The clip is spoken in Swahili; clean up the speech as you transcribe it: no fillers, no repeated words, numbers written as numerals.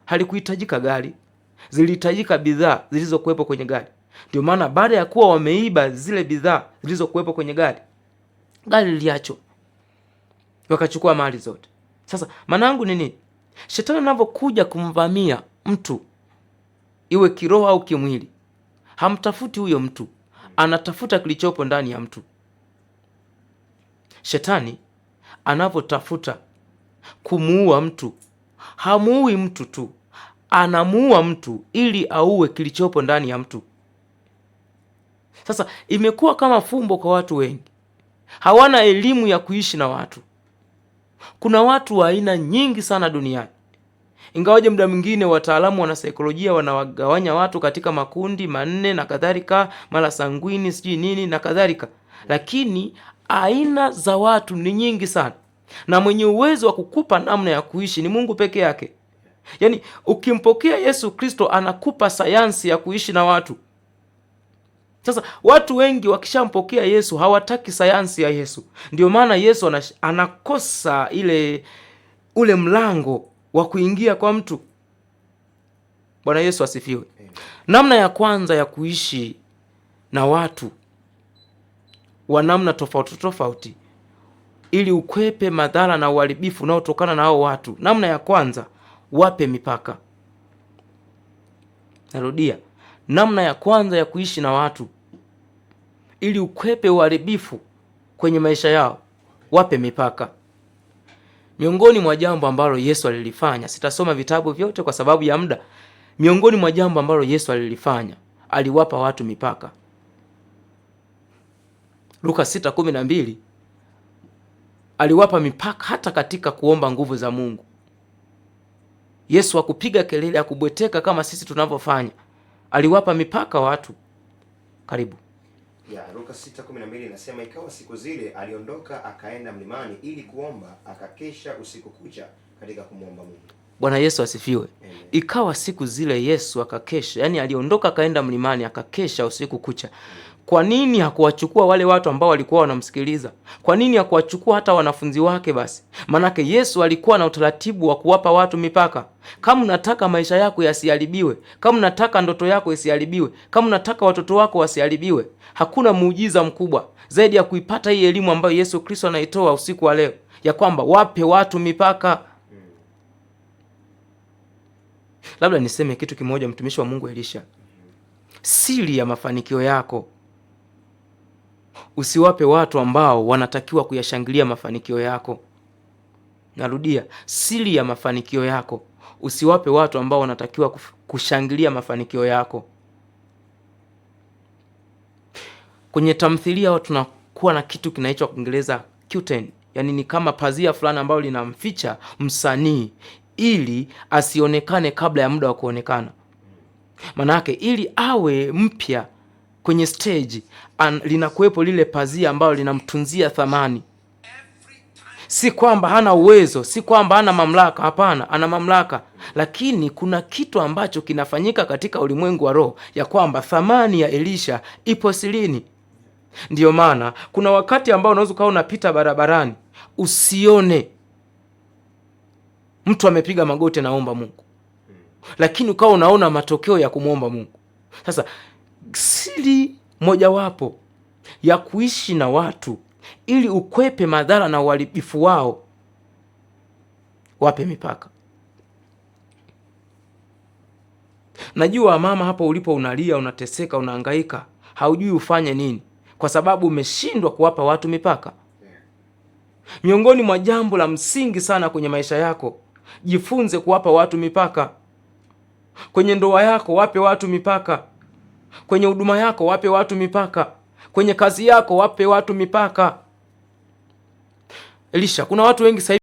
halikuhitajika gari, zilihitajika bidhaa zilizokuwepo kwenye gari. Ndio maana baada ya kuwa wameiba zile bidhaa zilizokuwepo kwenye gari, gari liliachwa, wakachukua mali zote. Sasa maana yangu ni nini? Shetani anapokuja kumvamia mtu, iwe kiroho au kimwili, hamtafuti huyo mtu, anatafuta kilichopo ndani ya mtu. Shetani anapotafuta kumuua mtu, hamuui mtu tu, anamuua mtu ili auwe kilichopo ndani ya mtu. Sasa imekuwa kama fumbo kwa watu wengi, hawana elimu ya kuishi na watu. Kuna watu wa aina nyingi sana duniani, ingawaje muda mwingine wataalamu wana saikolojia wanawagawanya watu katika makundi manne na kadhalika, mara sanguini sijui nini na kadhalika, lakini aina za watu ni nyingi sana, na mwenye uwezo wa kukupa namna ya kuishi ni Mungu peke yake. Yaani ukimpokea Yesu Kristo anakupa sayansi ya kuishi na watu. Sasa watu wengi wakishampokea Yesu hawataki sayansi ya Yesu. Ndio maana Yesu anakosa ule mlango wa kuingia kwa mtu. Bwana Yesu asifiwe. Namna ya kwanza ya kuishi na watu wa namna tofauti tofauti ili ukwepe madhara na uharibifu unaotokana na hao watu, namna ya kwanza, wape mipaka. Narudia, namna ya kwanza ya kuishi na watu ili ukwepe uharibifu kwenye maisha yao, wape mipaka. Miongoni mwa jambo ambalo Yesu alilifanya, sitasoma vitabu vyote kwa sababu ya muda. Miongoni mwa jambo ambalo Yesu alilifanya, aliwapa watu mipaka. Luka 6:12 aliwapa mipaka hata katika kuomba nguvu za Mungu. Yesu hakupiga kelele, hakubweteka kama sisi tunavyofanya. Aliwapa mipaka watu. Karibu. Luka 6:12 inasema, ikawa siku zile aliondoka akaenda mlimani ili kuomba, akakesha usiku kucha katika kumwomba Mungu. Bwana Yesu asifiwe. Ikawa siku zile Yesu akakesha, yani aliondoka akaenda mlimani akakesha usiku kucha. Kwa nini hakuwachukua wale watu ambao walikuwa wanamsikiliza? Kwa nini hakuwachukua hata wanafunzi wake basi? Manake Yesu alikuwa na utaratibu wa kuwapa watu mipaka. Kama unataka maisha yako yasiharibiwe, kama unataka ndoto yako isiharibiwe, kama unataka watoto wako wasiharibiwe, hakuna muujiza mkubwa zaidi ya kuipata hii elimu ambayo Yesu Kristo anaitoa usiku wa leo, ya kwamba wape watu mipaka. Labda niseme kitu kimoja, mtumishi wa Mungu Elisha. Siri ya mafanikio yako, usiwape watu ambao wanatakiwa kuyashangilia mafanikio yako. Narudia, siri ya mafanikio yako, usiwape watu ambao wanatakiwa kushangilia mafanikio yako. Kwenye tamthilia tunakuwa na kitu kinaitwa kwa Kiingereza curtain, yani ni kama pazia fulani ambalo linamficha msanii ili asionekane kabla ya muda wa kuonekana. Manake ili awe mpya kwenye stage, linakuwepo lile pazia ambalo linamtunzia thamani. Si kwamba hana uwezo, si kwamba hana mamlaka, hapana, ana mamlaka, lakini kuna kitu ambacho kinafanyika katika ulimwengu wa roho, ya kwamba thamani ya Elisha ipo sirini. Ndiyo maana kuna wakati ambao unaweza kuwa unapita barabarani usione mtu amepiga magoti naomba Mungu, lakini ukawa unaona matokeo ya kumwomba Mungu. Sasa siri mojawapo ya kuishi na watu ili ukwepe madhara na uharibifu wao, wape mipaka. Najua mama, hapo ulipo unalia, unateseka, unahangaika, haujui ufanye nini kwa sababu umeshindwa kuwapa watu mipaka. Miongoni mwa jambo la msingi sana kwenye maisha yako, jifunze kuwapa watu mipaka. Kwenye ndoa yako wape watu mipaka. Kwenye huduma yako wape watu mipaka. Kwenye kazi yako wape watu mipaka. Elisha, kuna watu wengi sasa